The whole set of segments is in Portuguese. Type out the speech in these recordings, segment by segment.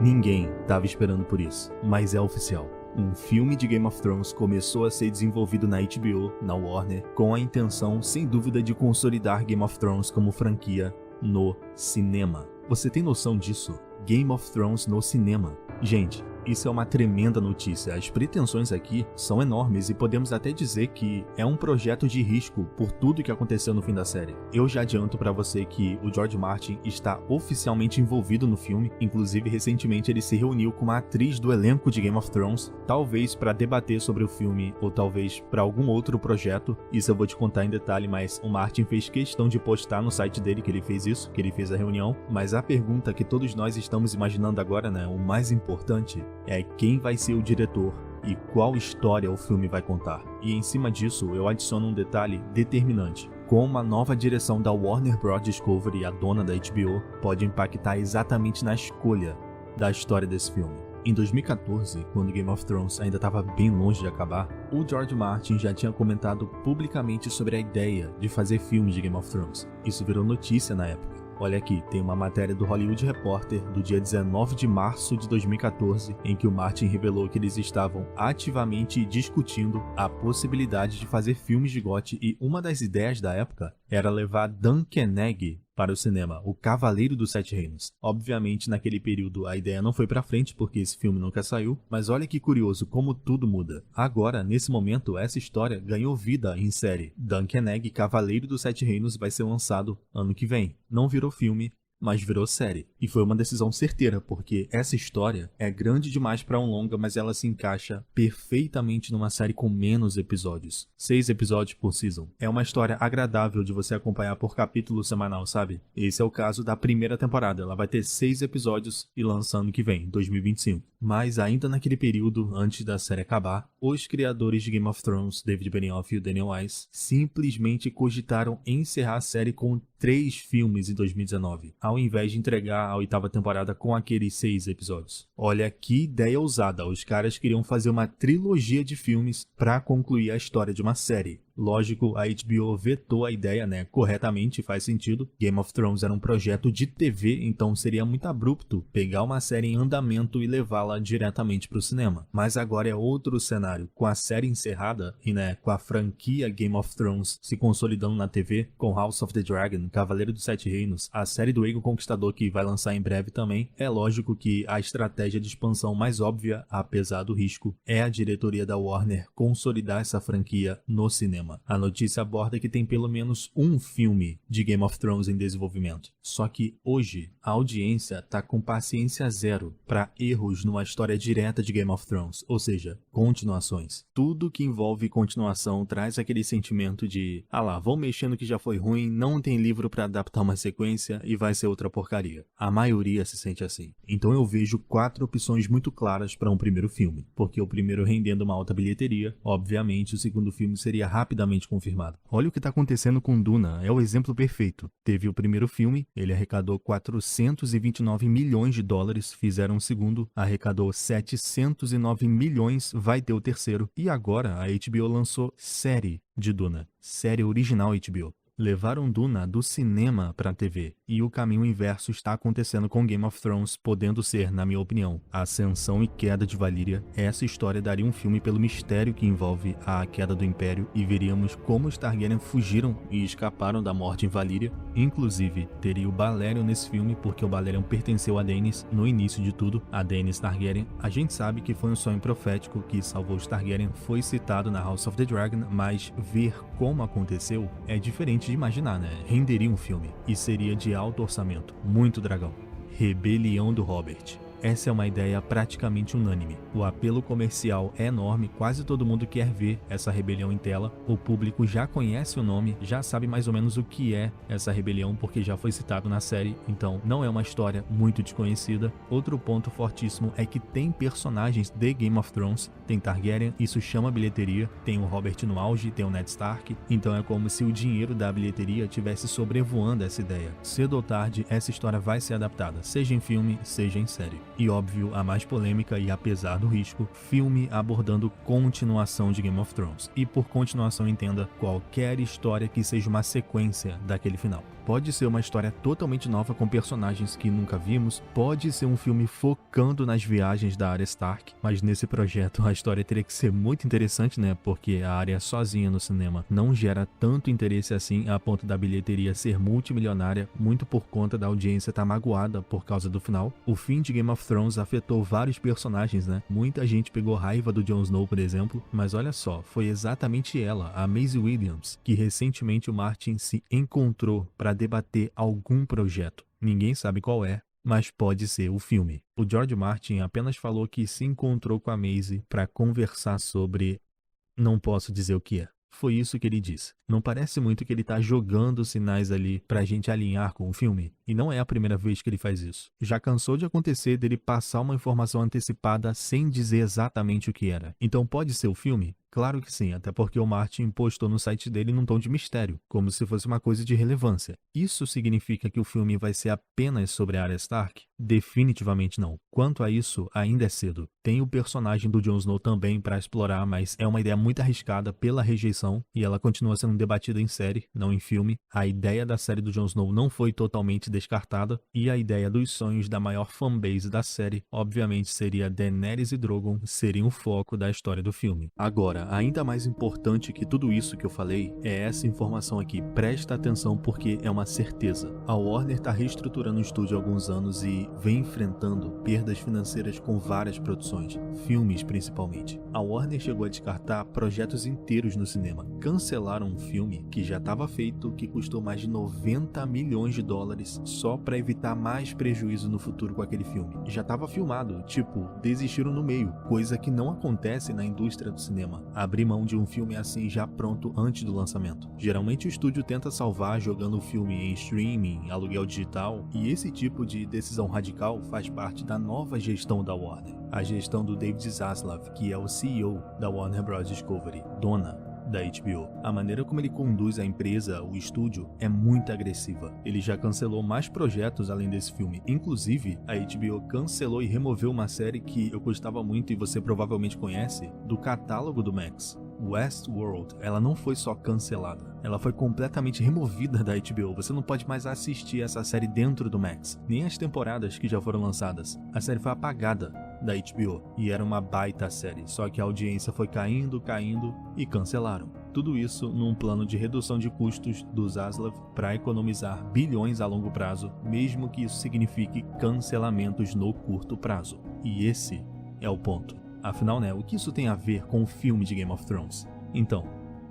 Ninguém estava esperando por isso, mas é oficial. Um filme de Game of Thrones começou a ser desenvolvido na HBO, na Warner, com a intenção, sem dúvida, de consolidar Game of Thrones como franquia no cinema. Você tem noção disso? Game of Thrones no cinema. Gente, isso é uma tremenda notícia. As pretensões aqui são enormes e podemos até dizer que é um projeto de risco por tudo que aconteceu no fim da série. Eu já adianto pra você que o George Martin está oficialmente envolvido no filme, inclusive recentemente ele se reuniu com uma atriz do elenco de Game of Thrones, talvez pra debater sobre o filme ou talvez pra algum outro projeto. Isso eu vou te contar em detalhe, mas o Martin fez questão de postar no site dele que ele fez isso, que ele fez a reunião. Mas a pergunta que todos nós estamos imaginando agora, né, o mais importante, é quem vai ser o diretor e qual história o filme vai contar. E em cima disso, eu adiciono um detalhe determinante. Como a nova direção da Warner Bros. Discovery, a dona da HBO, pode impactar exatamente na escolha da história desse filme. Em 2014, quando Game of Thrones ainda estava bem longe de acabar, o George Martin já tinha comentado publicamente sobre a ideia de fazer filmes de Game of Thrones. Isso virou notícia na época. Olha aqui, tem uma matéria do Hollywood Reporter do dia 19 de março de 2014, em que o Martin revelou que eles estavam ativamente discutindo a possibilidade de fazer filmes de GOT, e uma das ideias da época era levar Dan Koenig para o cinema, o Cavaleiro dos Sete Reinos. Obviamente, naquele período a ideia não foi pra frente porque esse filme nunca saiu, mas olha que curioso como tudo muda. Agora, nesse momento, essa história ganhou vida em série. Dan Koenig, Cavaleiro dos Sete Reinos, vai ser lançado ano que vem. Não virou filme, mas virou série. E foi uma decisão certeira, porque essa história é grande demais para um longa, mas ela se encaixa perfeitamente numa série com menos episódios. 6 episódios por season. É uma história agradável de você acompanhar por capítulo semanal, sabe? Esse é o caso da primeira temporada. Ela vai ter 6 episódios e lança ano que vem, 2025. Mas ainda naquele período, antes da série acabar, os criadores de Game of Thrones, David Benioff e o Daniel Weiss, simplesmente cogitaram encerrar a série com 3 filmes em 2019, ao invés de entregar a 8ª temporada com aqueles 6 episódios. Olha que ideia ousada, os caras queriam fazer uma trilogia de filmes para concluir a história de uma série. Lógico, a HBO vetou a ideia, né? Corretamente, faz sentido. Game of Thrones era um projeto de TV, então seria muito abrupto pegar uma série em andamento e levá-la diretamente para o cinema. Mas agora é outro cenário. Com a série encerrada e, né, com a franquia Game of Thrones se consolidando na TV, com House of the Dragon, Cavaleiro dos Sete Reinos, a série do Aegon Conquistador que vai lançar em breve também, é lógico que a estratégia de expansão mais óbvia, apesar do risco, é a diretoria da Warner consolidar essa franquia no cinema. A notícia aborda que tem pelo menos um filme de Game of Thrones em desenvolvimento. Só que hoje a audiência tá com paciência zero para erros numa história direta de Game of Thrones, ou seja, continuações. Tudo que envolve continuação traz aquele sentimento de vão mexer no que já foi ruim, não tem livro para adaptar uma sequência e vai ser outra porcaria. A maioria se sente assim. Então eu vejo 4 opções muito claras para um primeiro filme, porque o primeiro rendendo uma alta bilheteria, obviamente o segundo filme seria rapidamente confirmado. Olha o que está acontecendo com Duna, é o exemplo perfeito. Teve o primeiro filme, ele arrecadou 429 milhões de dólares, fizeram o segundo, arrecadou 709 milhões, vai ter o terceiro, e agora a HBO lançou série de Duna, série original HBO. Levaram Duna do cinema para a TV, e o caminho inverso está acontecendo com Game of Thrones, podendo ser, na minha opinião, a ascensão e queda de Valíria. Essa história daria um filme pelo mistério que envolve a queda do Império, e veríamos como os Targaryen fugiram e escaparam da morte em Valíria. Inclusive, teria o Balerion nesse filme, porque o Balerion pertenceu a Daenerys no início de tudo. A Daenerys Targaryen, a gente sabe que foi um sonho profético que salvou os Targaryen, foi citado na House of the Dragon, mas ver como aconteceu é diferente de imaginar, né? Renderia um filme e seria de alto orçamento, muito dragão. Rebelião do Robert. Essa é uma ideia praticamente unânime. O apelo comercial é enorme, quase todo mundo quer ver essa rebelião em tela. O público já conhece o nome, já sabe mais ou menos o que é essa rebelião, porque já foi citado na série, então não é uma história muito desconhecida. Outro ponto fortíssimo é que tem personagens de Game of Thrones, tem Targaryen, isso chama bilheteria, tem o Robert no auge, tem o Ned Stark, então é como se o dinheiro da bilheteria tivesse sobrevoando essa ideia. Cedo ou tarde, essa história vai ser adaptada, seja em filme, seja em série. E óbvio, a mais polêmica e apesar do risco, filme abordando continuação de Game of Thrones. E por continuação entenda qualquer história que seja uma sequência daquele final. Pode ser uma história totalmente nova com personagens que nunca vimos, pode ser um filme focando nas viagens da Arya Stark, mas nesse projeto a história teria que ser muito interessante, né? Porque a Arya sozinha no cinema não gera tanto interesse assim a ponto da bilheteria ser multimilionária, muito por conta da audiência estar magoada por causa do final. O fim de Game of Thrones afetou vários personagens, né? Muita gente pegou raiva do Jon Snow, por exemplo, mas olha só, foi exatamente ela, a Maisie Williams, que recentemente o Martin se encontrou para debater algum projeto. Ninguém sabe qual é, mas pode ser o filme. O George Martin apenas falou que se encontrou com a Maisie para conversar sobre... Não posso dizer o que é. Foi isso que ele disse. Não parece muito que ele tá jogando sinais ali pra gente alinhar com o filme? E não é a primeira vez que ele faz isso. Já cansou de acontecer dele passar uma informação antecipada sem dizer exatamente o que era. Então pode ser o filme? Claro que sim, até porque o Martin postou no site dele num tom de mistério, como se fosse uma coisa de relevância. Isso significa que o filme vai ser apenas sobre a Arya Stark? Definitivamente não. Quanto a isso, ainda é cedo. Tem o personagem do Jon Snow também para explorar, mas é uma ideia muito arriscada pela rejeição e ela continua sendo debatida em série, não em filme. A ideia da série do Jon Snow não foi totalmente descartada e a ideia dos sonhos da maior fanbase da série, obviamente, seria Daenerys e Drogon serem o foco da história do filme. Agora, ainda mais importante que tudo isso que eu falei é essa informação aqui. Presta atenção porque é uma certeza. A Warner está reestruturando o estúdio há alguns anos e vem enfrentando perdas financeiras com várias produções, filmes principalmente. A Warner chegou a descartar projetos inteiros no cinema. Cancelaram um filme que já estava feito, que custou mais de 90 milhões de dólares só para evitar mais prejuízo no futuro com aquele filme. Já estava filmado, tipo, desistiram no meio, coisa que não acontece na indústria do cinema. Abrir mão de um filme assim já pronto antes do lançamento. Geralmente o estúdio tenta salvar jogando o filme em streaming, aluguel digital, e esse tipo de decisão radical faz parte da nova gestão da Warner. A gestão do David Zaslav, que é o CEO da Warner Bros. Discovery, dona da HBO. A maneira como ele conduz a empresa, o estúdio, é muito agressiva. Ele já cancelou mais projetos além desse filme. Inclusive, a HBO cancelou e removeu uma série que eu gostava muito e você provavelmente conhece, do catálogo do Max. Westworld, ela não foi só cancelada, ela foi completamente removida da HBO. Você não pode mais assistir essa série dentro do Max, nem as temporadas que já foram lançadas. A série foi apagada da HBO e era uma baita série, só que a audiência foi caindo e cancelaram. Tudo isso num plano de redução de custos do Zaslav para economizar bilhões a longo prazo, mesmo que isso signifique cancelamentos no curto prazo. E esse é o ponto. Afinal, né, o que isso tem a ver com o filme de Game of Thrones? Então,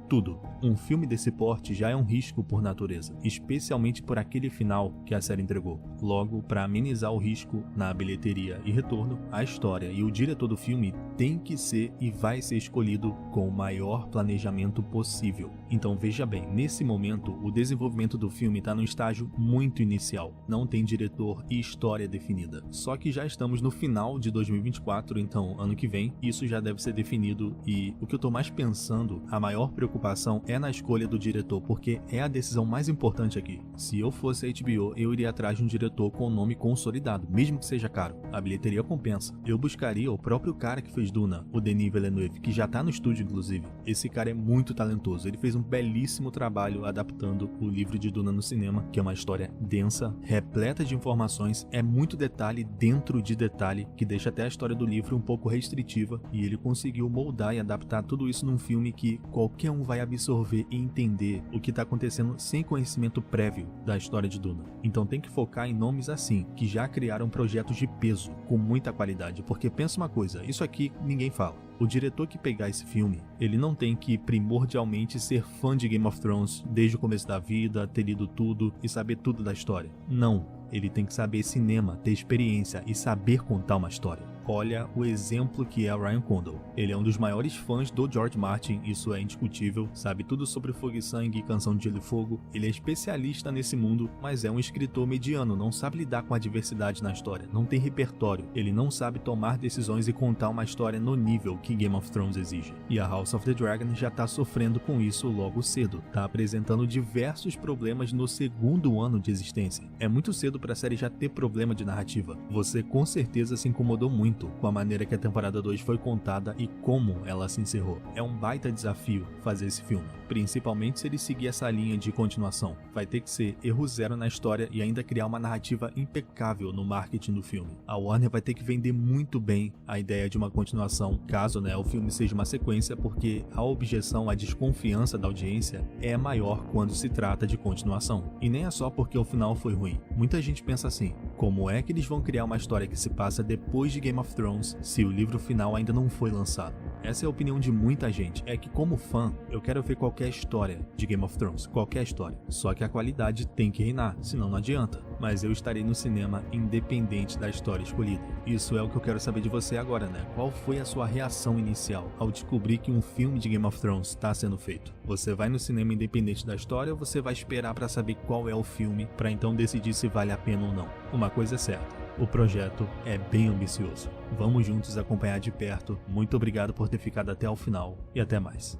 tudo. Um filme desse porte já é um risco por natureza, especialmente por aquele final que a série entregou. Logo, para amenizar o risco na bilheteria e retorno, a história e o diretor do filme tem que ser e vai ser escolhido com o maior planejamento possível. Então veja bem, nesse momento o desenvolvimento do filme está no estágio muito inicial, não tem diretor e história definida. Só que já estamos no final de 2024, então ano que vem isso já deve ser definido e o que eu estou mais pensando, a maior preocupação é na escolha do diretor, porque é a decisão mais importante aqui. Se eu fosse a HBO, eu iria atrás de um diretor com nome consolidado, mesmo que seja caro. A bilheteria compensa. Eu buscaria o próprio cara que fez Duna, o Denis Villeneuve, que já tá no estúdio inclusive. Esse cara é muito talentoso, ele fez um belíssimo trabalho adaptando o livro de Duna no cinema, que é uma história densa, repleta de informações, é muito detalhe dentro de detalhe, que deixa até a história do livro um pouco restritiva, e ele conseguiu moldar e adaptar tudo isso num filme que qualquer um vai absorver e entender o que está acontecendo sem conhecimento prévio da história de Duna. Então tem que focar em nomes assim, que já criaram projetos de peso, com muita qualidade, porque pensa uma coisa, isso aqui ninguém fala. O diretor que pegar esse filme, ele não tem que primordialmente ser fã de Game of Thrones desde o começo da vida, ter lido tudo e saber tudo da história. Não, ele tem que saber cinema, ter experiência e saber contar uma história. olha o exemplo que é Ryan Condal. Ele é um dos maiores fãs do George Martin, isso é indiscutível, sabe tudo sobre Fogo e Sangue, Canção de Gelo e Fogo, ele é especialista nesse mundo, mas é um escritor mediano, não sabe lidar com a diversidade na história, não tem repertório, ele não sabe tomar decisões e contar uma história no nível que Game of Thrones exige. E a House of the Dragon já tá sofrendo com isso logo cedo, tá apresentando diversos problemas no segundo ano de existência. É muito cedo pra série já ter problema de narrativa. Você com certeza se incomodou muito com a maneira que a temporada 2 foi contada e como ela se encerrou. É um baita desafio fazer esse filme, principalmente se ele seguir essa linha de continuação. Vai ter que ser erro zero na história e ainda criar uma narrativa impecável no marketing do filme. A Warner vai ter que vender muito bem a ideia de uma continuação, caso o filme seja uma sequência, porque a objeção, a desconfiança da audiência é maior quando se trata de continuação. E nem é só porque o final foi ruim. Muita gente pensa assim: como é que eles vão criar uma história que se passa depois de Game of Thrones se o livro final ainda não foi lançado? Essa é a opinião de muita gente, é que como fã, eu quero ver qualquer história de Game of Thrones, qualquer história. Só que a qualidade tem que reinar, senão não adianta. Mas eu estarei no cinema independente da história escolhida. Isso é o que eu quero saber de você agora, né? Qual foi a sua reação inicial ao descobrir que um filme de Game of Thrones está sendo feito? Você vai no cinema independente da história ou você vai esperar para saber qual é o filme, para então decidir se vale a pena ou não? Uma coisa é certa: o projeto é bem ambicioso. Vamos juntos acompanhar de perto. Muito obrigado por ter ficado até o final e até mais.